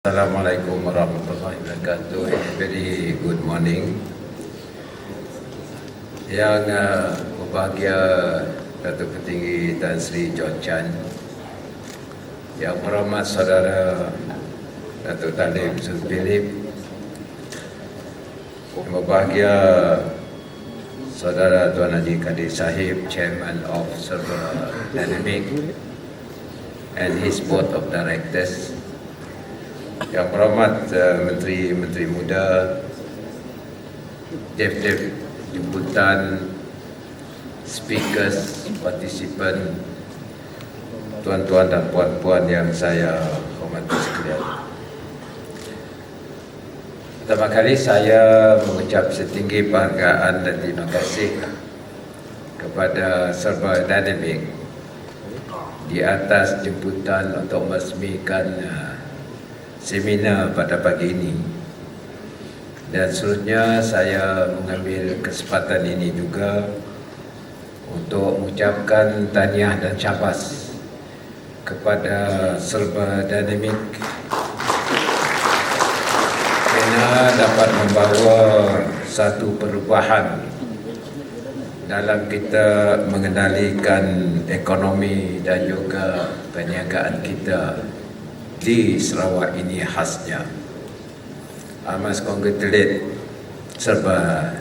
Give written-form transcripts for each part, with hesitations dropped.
Assalamualaikum warahmatullahi wabarakatuh. Very good morning. Yang berbahagia Datuk Petinggi Tan Sri John Chan, yang berhormat Saudara Datuk Talib Zulkifli, yang berbahagia Saudara Tuan Haji Kadir Sahib, Chairman of Server Dynamic and his Board of Directors, yang berhormat Menteri Muda, Dev jemputan, speakers, partisipan, tuan-tuan dan puan-puan yang saya hormati sekalian. Pertama kali saya mengucap setinggi penghargaan dan terima kasih kepada Server Dynamic di atas jemputan untuk meresmikan seminar pada pagi ini, dan seterusnya saya mengambil kesempatan ini juga untuk mengucapkan tahniah dan syabas kepada Server Dynamic kerana dapat membawa satu perubahan dalam kita mengendalikan ekonomi dan juga perniagaan kita di Sarawak ini khasnya. I must congratulate Server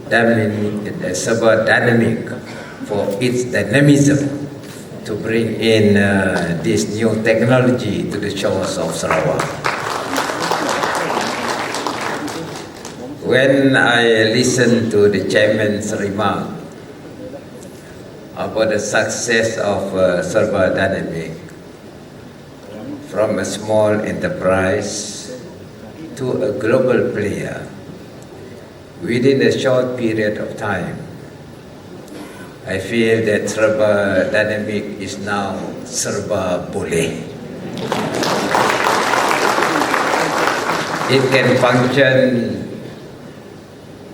Dynamic for its dynamism to bring in this new technology to the shores of Sarawak. When I listened to the chairman's remark about the success of Server Dynamic, from a small enterprise to a global player within a short period of time, I feel that Server Dynamic is now serba boleh. It can function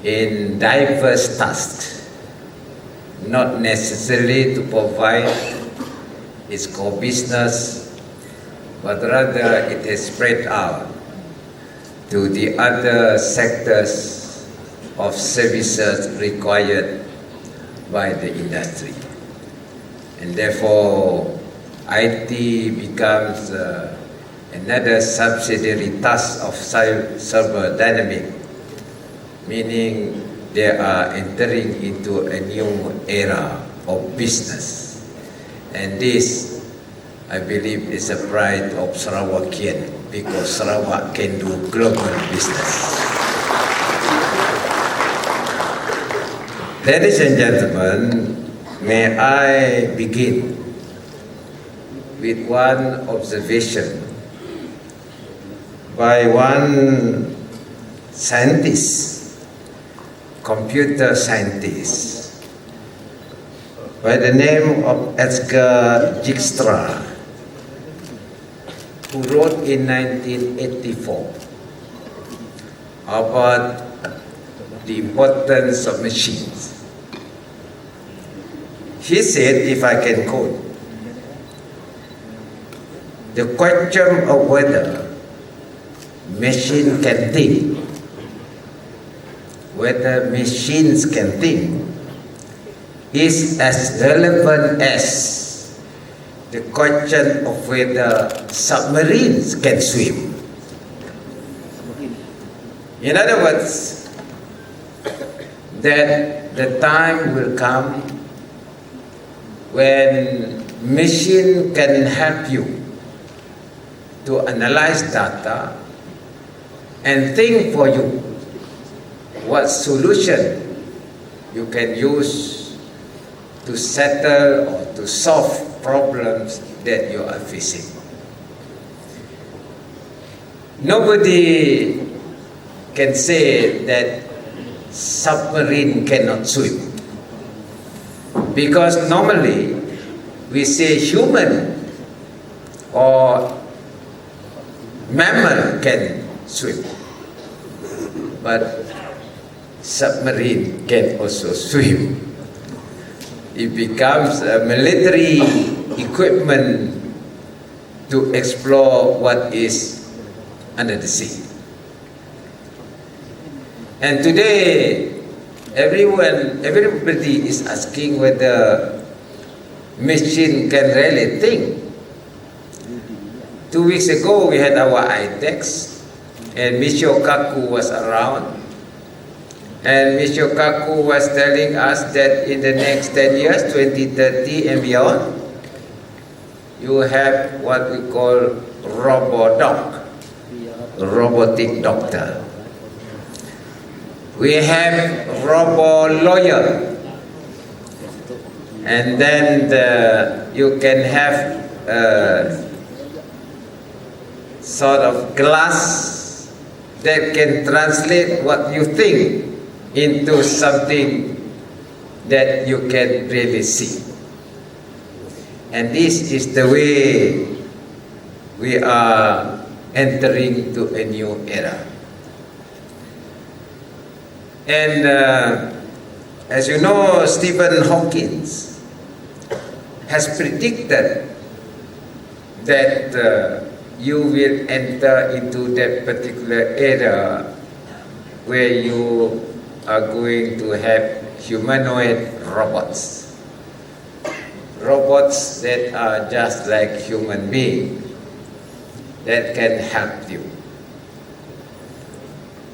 in diverse tasks, not necessarily to provide its core business, but rather it is spread out to the other sectors of services required by the industry. And therefore, IT becomes another subsidiary task of Server Dynamic, meaning they are entering into a new era of business. And this, I believe, is a pride of Sarawakian, because Sarawak can do global business. Ladies and gentlemen, may I begin with one observation by one scientist, computer scientist, by the name of Edgar Dijkstra, who wrote in 1984 about the importance of machines. He said, if I can quote, "The question of whether machines can think is as relevant as the question of whether submarines can swim." In other words, that the time will come when machine can help you to analyze data and think for you what solution you can use to settle or to solve problems that you are facing. Nobody can say that submarine cannot swim, because normally we say human or mammal can swim, but submarine can also swim. It becomes a military equipment to explore what is under the sea. And today, everybody is asking whether machine can really think. 2 weeks ago, we had our ITEX, and Michio Kaku was around. And Michio Kaku was telling us that in the next 10 years, 2030 and beyond, you have what we call robodoc, robotic doctor. We have robo-lawyer. And then you can have sort of glass that can translate what you think into something that you can really see. And this is the way we are entering to a new era. And as you know, Stephen Hawking has predicted that you will enter into that particular era where you are going to have humanoid robots. Robots that are just like human beings that can help you.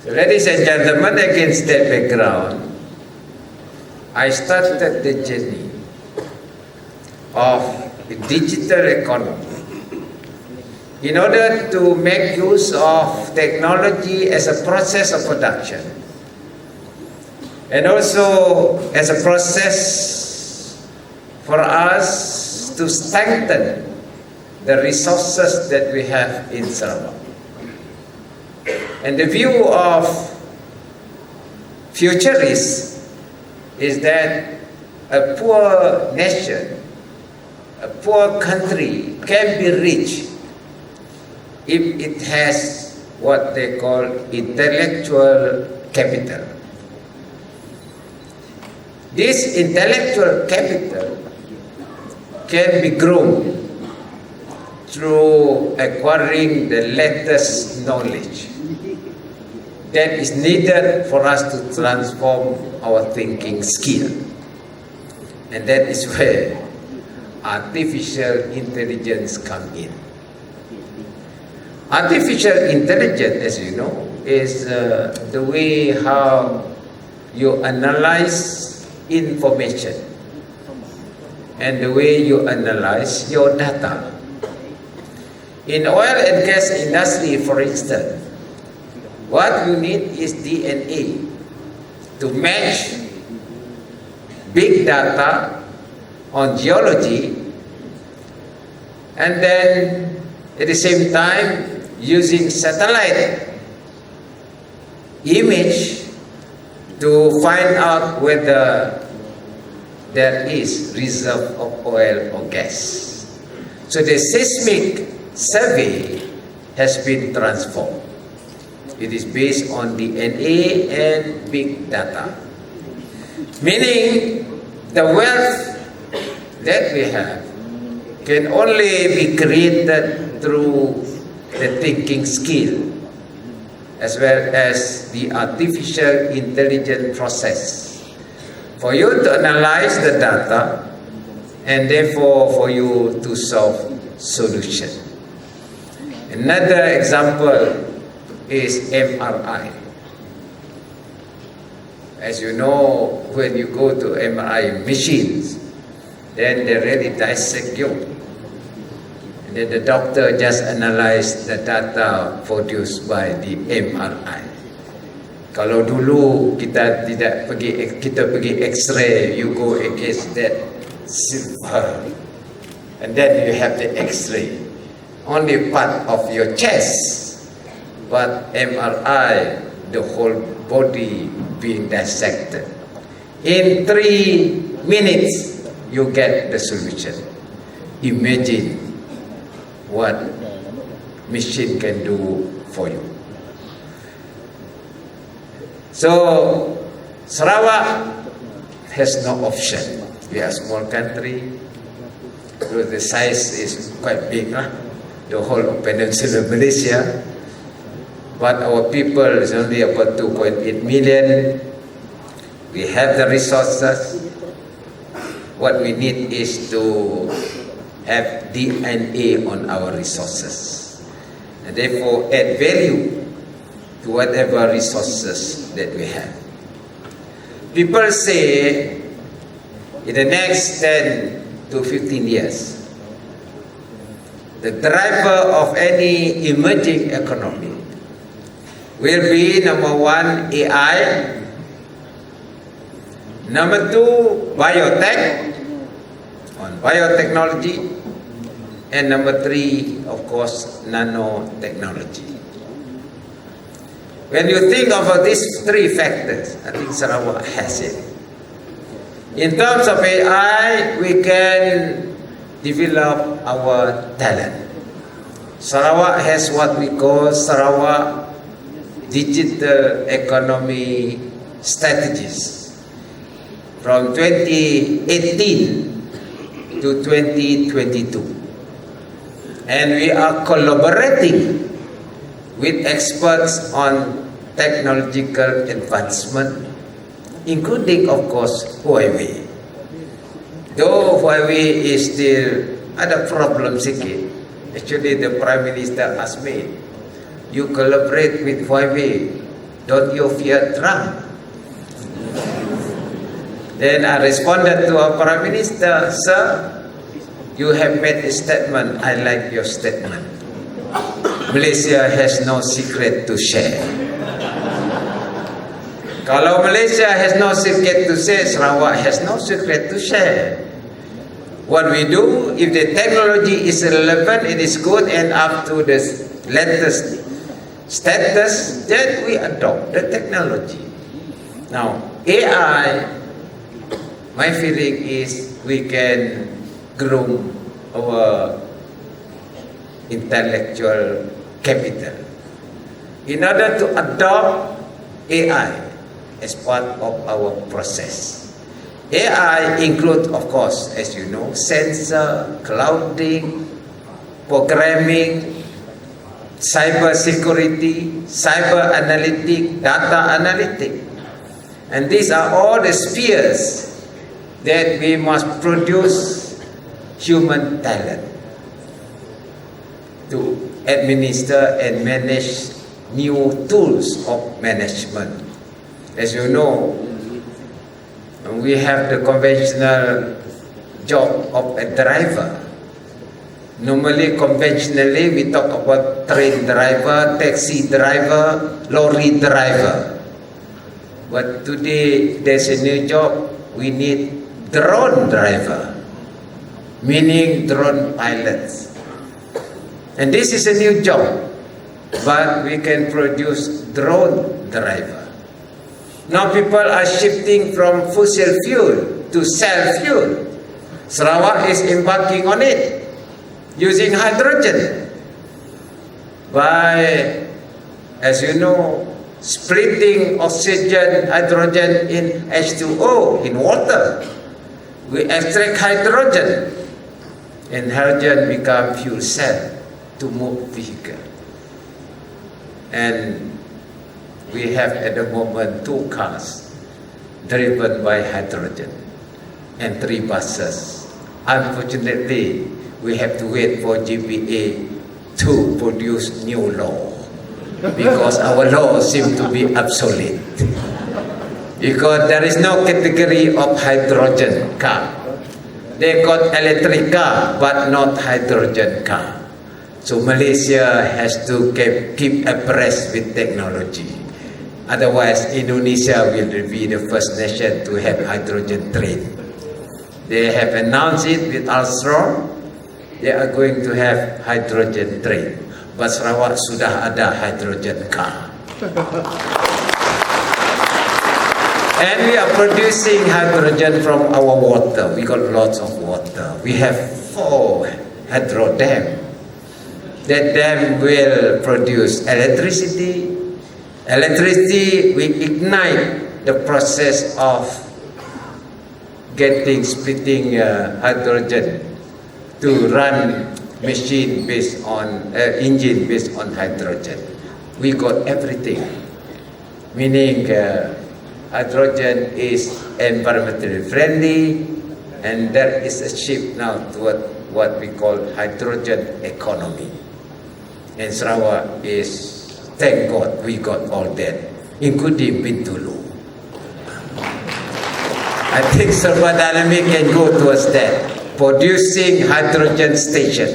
So ladies and gentlemen, against that background, I started the journey of the digital economy in order to make use of technology as a process of production and also as a process for us to strengthen the resources that we have in Sarawak. And the view of futurists is that a poor nation, a poor country can be rich if it has what they call intellectual capital. This intellectual capital can be grown through acquiring the latest knowledge that is needed for us to transform our thinking skill. And that is where artificial intelligence comes in. Artificial intelligence, as you know, is the way how you analyze information and the way you analyze your data. In oil and gas industry, for instance, what you need is DNA to match big data on geology, and then at the same time using satellite image to find out whether there is reserve of oil or gas. So the seismic survey has been transformed. It is based on DNA and big data. Meaning the wealth that we have can only be created through the thinking skill as well as the artificial intelligence process for you to analyze the data and therefore for you to solve solution. Another example is MRI. As you know, when you go to MRI machines, then they really dissect you. And then the doctor just analyze the data produced by the MRI. Kalau dulu kita pergi X-ray, you go against that silver, and then you have the X-ray, only part of your chest, but MRI, the whole body being dissected. In 3 minutes, you get the solution. Imagine what machine can do for you. So Sarawak has no option. We are a small country. So the size is quite big, the whole of Peninsula Malaysia. but our people is only about 2.8 million. We have the resources. What we need is to have DNA on our resources, and therefore add value to whatever resources that we have. People say in the next 10 to 15 years, the driver of any emerging economy will be number 1, AI, number 2, biotech, on biotechnology, and number 3, of course, nanotechnology. When you think of these 3 factors, I think Sarawak has it. In terms of AI, we can develop our talent. Sarawak has what we call Sarawak Digital Economy Strategies from 2018 to 2022. And we are collaborating with experts on technological advancement, including, of course, Huawei. Though Huawei is still ada problem sikit. Actually, the Prime Minister asked me, you collaborate with Huawei, don't you fear Trump? Then I responded to our Prime Minister, sir, you have made a statement, I like your statement. Malaysia has no secret to share. Kalau Malaysia has no secret to share, Sarawak has no secret to share. What we do, if the technology is relevant, it is good and up to the latest status, then we adopt the technology. Now, AI, my feeling is we can groom our intellectual capital in order to adopt AI as part of our process. AI includes, of course, as you know, sensor, clouding, programming, cyber security, cyber analytic, data analytic. And these are all the spheres that we must produce human talent to administer and manage new tools of management. As you know, we have the conventional job of a driver. Normally, conventionally, we talk about train driver, taxi driver, lorry driver. But today, there's a new job. We need drone driver, meaning drone pilots. And this is a new job, but we can produce drone driver. Now people are shifting from fossil fuel to cell fuel. Sarawak is embarking on it, using hydrogen. By, as you know, splitting oxygen, hydrogen in H2O, in water. We extract hydrogen, and hydrogen become fuel cell to move vehicle. And we have at the moment 2 cars driven by hydrogen and 3 buses. Unfortunately, we have to wait for GPA to produce new law because our law seems to be obsolete. Because there is no category of hydrogen car. They got electric car but not hydrogen car. So Malaysia has to keep abreast with technology. Otherwise, Indonesia will be the first nation to have hydrogen train. They have announced it with Alstrom. They are going to have hydrogen train. But Sarawak sudah ada hydrogen car. And we are producing hydrogen from our water. We got lots of water. We have 4 hydro dams. That dam will produce electricity. Electricity will ignite the process of splitting hydrogen to run machine based on engine based on hydrogen. we got everything. Meaning hydrogen is environmentally friendly, and there is a shift now toward what we call hydrogen economy. And Sarawak is, thank God, we got all that, including Bintulu. I think Serba Dynamic can go towards that, producing hydrogen station,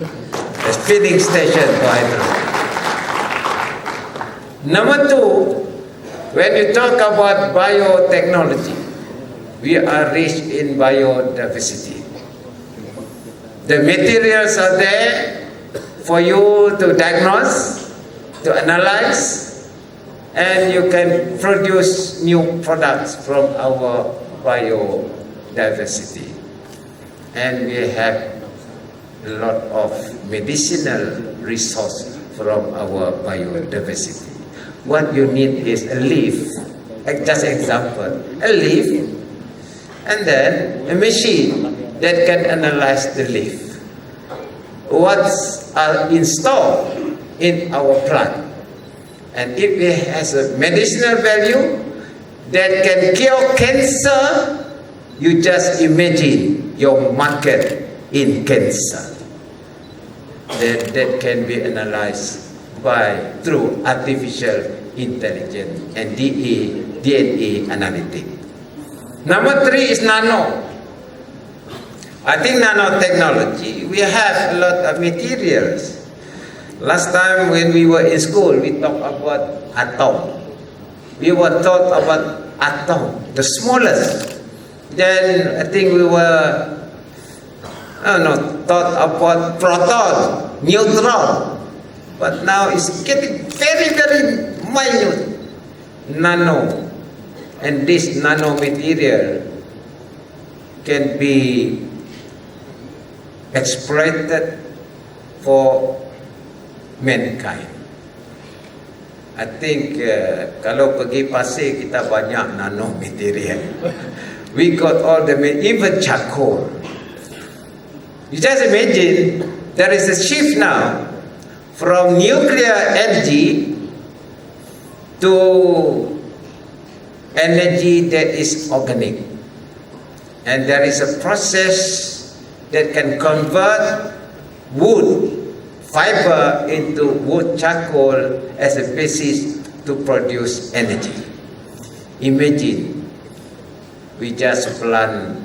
a filling station for hydrogen. Number two, when you talk about biotechnology, we are rich in biodiversity. The materials are there for you to diagnose, to analyze, and you can produce new products from our biodiversity. And we have a lot of medicinal resources from our biodiversity. What you need is a leaf, just example, a leaf, and then a machine that can analyze the leaf. What's installed in our plant. And if it has a medicinal value that can cure cancer, you just imagine your market in cancer. That can be analyzed through artificial intelligence and DNA analytics. Number three is nano. I think nanotechnology, we have a lot of materials. Last time when we were in school, we talked about atom. We were taught about atom, the smallest. Then I think we were, taught about proton, neutron. But now it's getting very, very minute, nano. And this nano material can be exploited for mankind. I think kalau pergi pasir kita banyak nano material. We got all the even charcoal. You just imagine there is a shift now from nuclear energy to energy that is organic. And there is a process that can convert wood fiber into wood charcoal as a basis to produce energy. Imagine, we just plant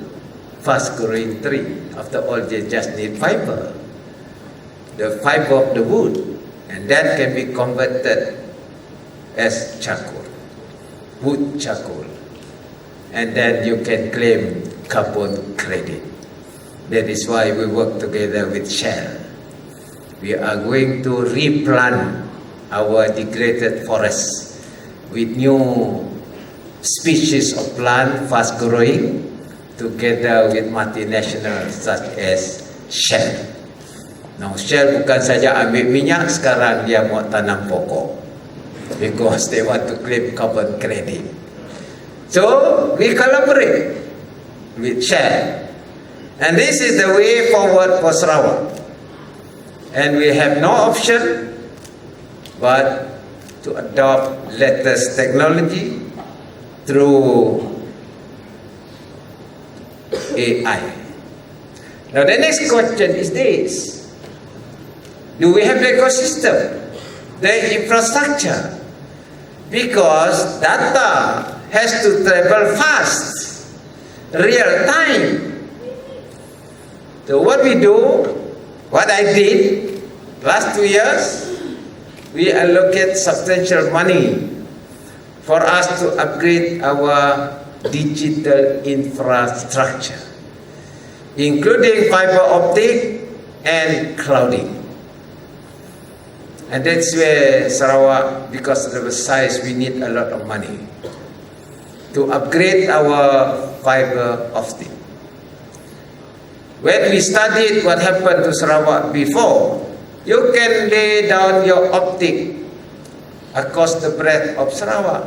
fast-growing tree. After all, they just need fiber, the fiber of the wood, and that can be converted as charcoal, wood charcoal, and then you can claim carbon credit. That is why we work together with Shell. We are going to replant our degraded forests with new species of plant, fast growing, together with multinationals such as Shell. Now Shell bukan saja ambil minyak, sekarang dia mau tanam pokok, because they want to claim carbon credit. So we collaborate with Shell. And this is the way forward for Sarawak. And we have no option but to adopt latest technology through AI. Now the next question is this. Do we have the ecosystem, the infrastructure? Because data has to travel fast, real time. So what we do, what I did last 2 years, we allocate substantial money for us to upgrade our digital infrastructure, including fiber optic and clouding. And that's where Sarawak, because of the size, we need a lot of money to upgrade our fiber optic. When we studied what happened to Sarawak before, you can lay down your optic across the breadth of Sarawak,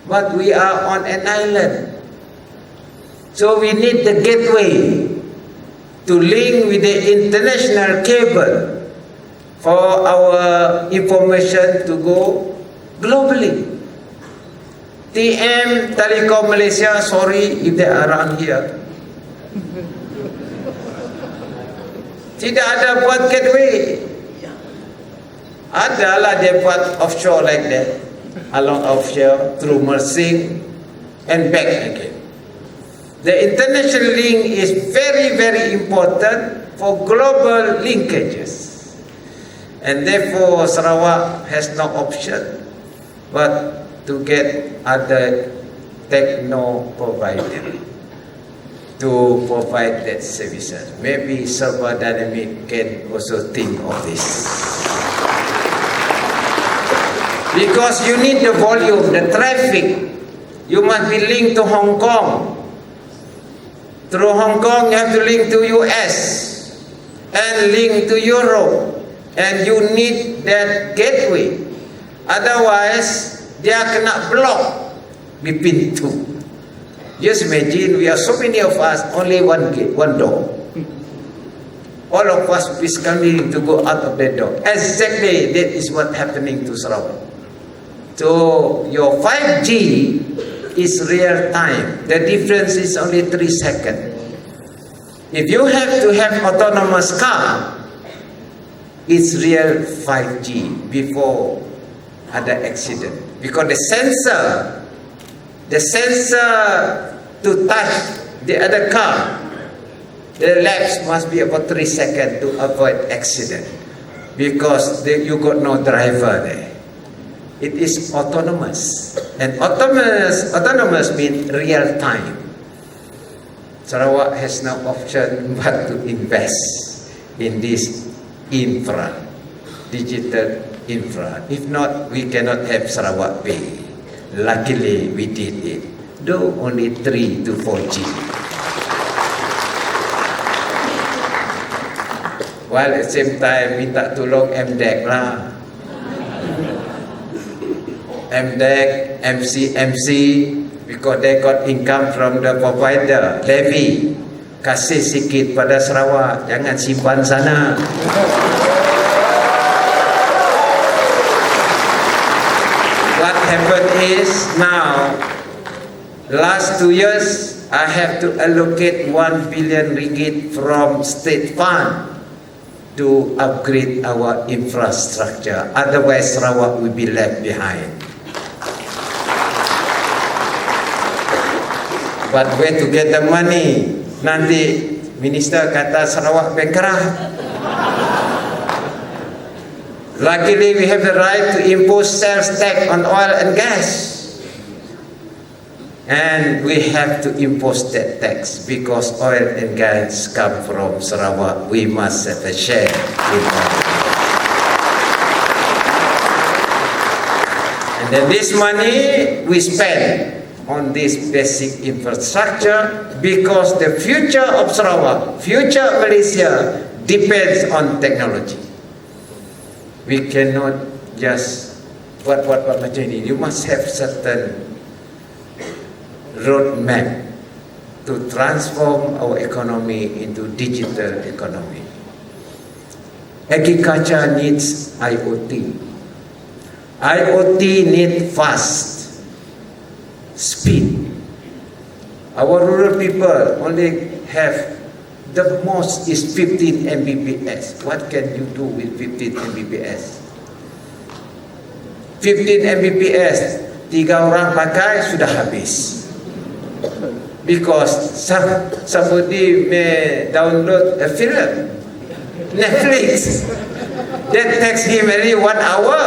but we are on an island. So we need the gateway to link with the international cable for our information to go globally. TM Telekom Malaysia, sorry if they are around here. Tidak ada buat gateway. Adalah dia buat offshore like that, along offshore through Mersing and back again. The international link is very, very important for global linkages. And therefore Sarawak has no option but to get other techno provider to provide that services. Maybe Server Dynamic can also think of this. Because you need the volume, the traffic. You must be linked to Hong Kong. Through Hong Kong you have to link to US and link to Europe. And you need that gateway. Otherwise, dia kena block between two. Just imagine, we are so many of us, only one gate, one door. All of us is coming to go out of that door. Exactly, that is what happening to Sarawak. So, your 5G is real time. The difference is only 3 seconds. If you have to have autonomous car, it's real 5G before ada accident. Because the sensor to touch the other car, the lapse must be about 3 seconds to avoid accident. Because you got no driver there. It is autonomous. And autonomous means real time. Sarawak has no option but to invest in this infra, digital infra. If not, we cannot have Sarawak Pay. Luckily, we did it. Though only 3 to 4G. While at the same time, minta tolong MDEC lah. MDEC, MC, because they got income from the provider, levy. Kasih sikit pada Sarawak, jangan simpan sana. What happened is now, last 2 years, I have to allocate 1 billion ringgit from state fund to upgrade our infrastructure. Otherwise, Sarawak will be left behind. But where to get the money? Nanti minister kata Sarawak bankrupt. Luckily, we have the right to impose sales tax on oil and gas. And we have to impose that tax because oil and gas come from Sarawak. We must have a share in that. And then this money we spend on this basic infrastructure because the future of Sarawak, future Malaysia depends on technology. We cannot just buat macam ini. You must have certain roadmap to transform our economy into digital economy. Agriculture needs IoT. IoT needs fast speed. Our rural people only have the most is 15 Mbps. What can you do with 15 Mbps? 15 Mbps, 3 orang pakai sudah habis. Because somebody may download a film, Netflix, that takes him only 1 hour.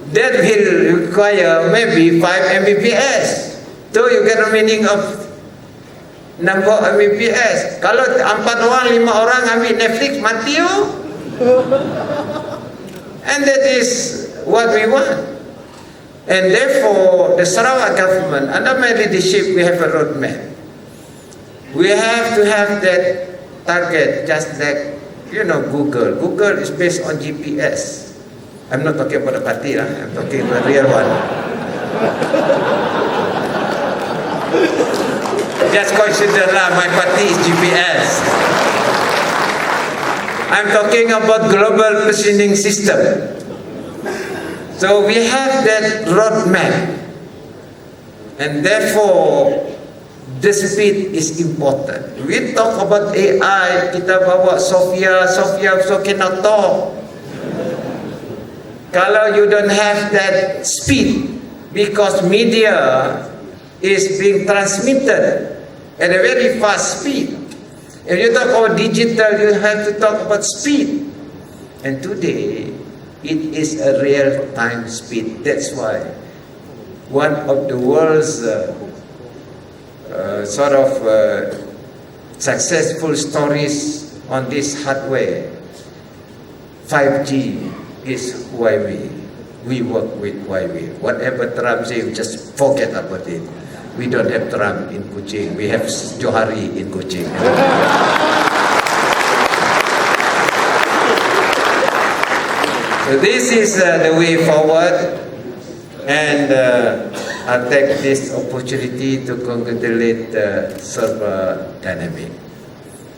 That will require maybe 5 Mbps. So you get the meaning of number of Mbps. Kalau 4 orang, 5 orang ambil Netflix, mati you. And that is what we want. And therefore, the Sarawak government, under my leadership, we have a roadmap. We have to have that target, just like, Google. Google is based on GPS. I'm not talking about the party, I'm talking about the real one. Just consider my party is GPS. I'm talking about global positioning system. So we have that roadmap, and therefore the speed is important. We talk about AI, kita bawa Sophia so cannot talk. Kalau you don't have that speed, because media is being transmitted at a very fast speed. If you talk about digital, you have to talk about speed. And today, it is a real-time speed. That's why one of the world's successful stories on this hardware, 5G, is Huawei. We work with Huawei. Whatever Trump says, just forget about it. We don't have Trump in Kuching. We have Johari in Kuching. So this is the way forward, and I take this opportunity to congratulate Serba Dynamic.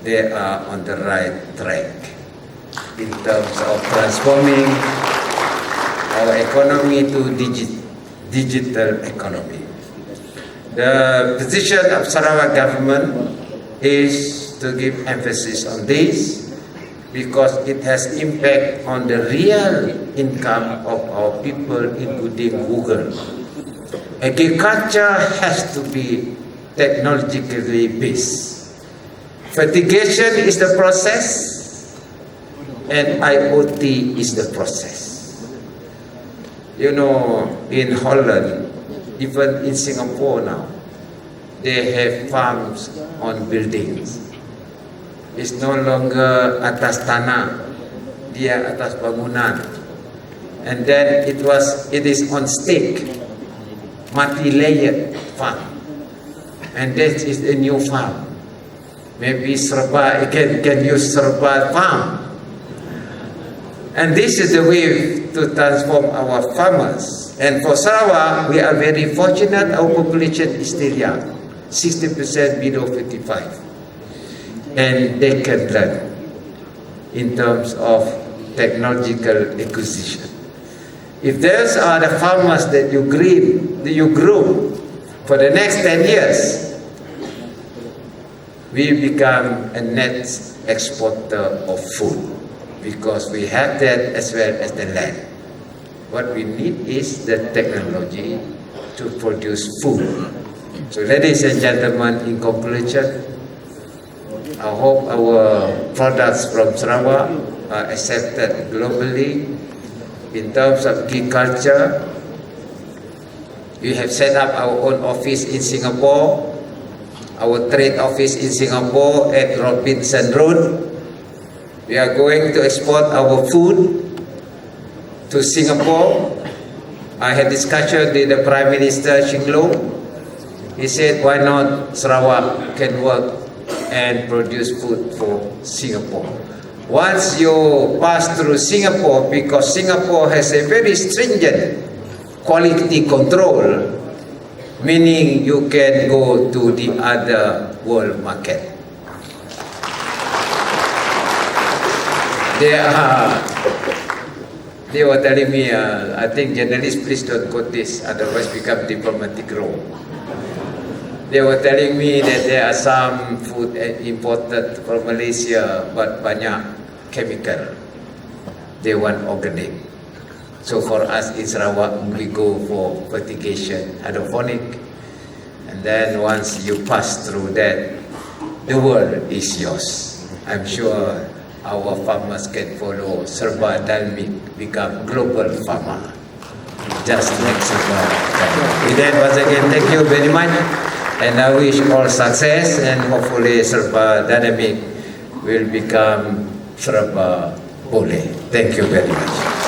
They are on the right track in terms of transforming our economy to digital economy. The position of Sarawak government is to give emphasis on this because it has impact on the real income of our people, including Google. Agriculture has to be technologically based. Fertigation is the process, and IoT is the process. You know, in Holland, even in Singapore now, they have farms on buildings. It's no longer atas tanah, dia atas bangunan. And then it is on stake, multi-layered farm. And that is a new farm. Maybe Serba can use Serba farm. And this is the way to transform our farmers. And for Sarawak, we are very fortunate. Our population is still young, 60% below 55. And they can learn in terms of technological acquisition. If those are the farmers that you groom for the next 10 years, we become a net exporter of food because we have that as well as the land. What we need is the technology to produce food. So ladies and gentlemen, in conclusion, I hope our products from Sarawak are accepted globally. In terms of agriculture, we have set up our own office in Singapore, our trade office in Singapore at Robinson Road. We are going to export our food to Singapore. I had discussion with the Prime Minister Shinglo. He said, why not Sarawak can work and produce food for Singapore. Once you pass through Singapore, because Singapore has a very stringent quality control, meaning you can go to the other world market. They were telling me, I think journalists, please don't quote this, otherwise become diplomatic row. They were telling me that there are some food imported from Malaysia, but banyak chemical. They want organic. So for us in Sarawak, we go for fertigation, hydroponic. And then once you pass through that, the world is yours. I'm sure our farmers can follow Serba Dalmik, become global farmer. Just like Serba Dalmik. With that, once again, thank you very much. And I wish all success, and hopefully Serba Dynamic will become Serba Boleh. Thank you very much.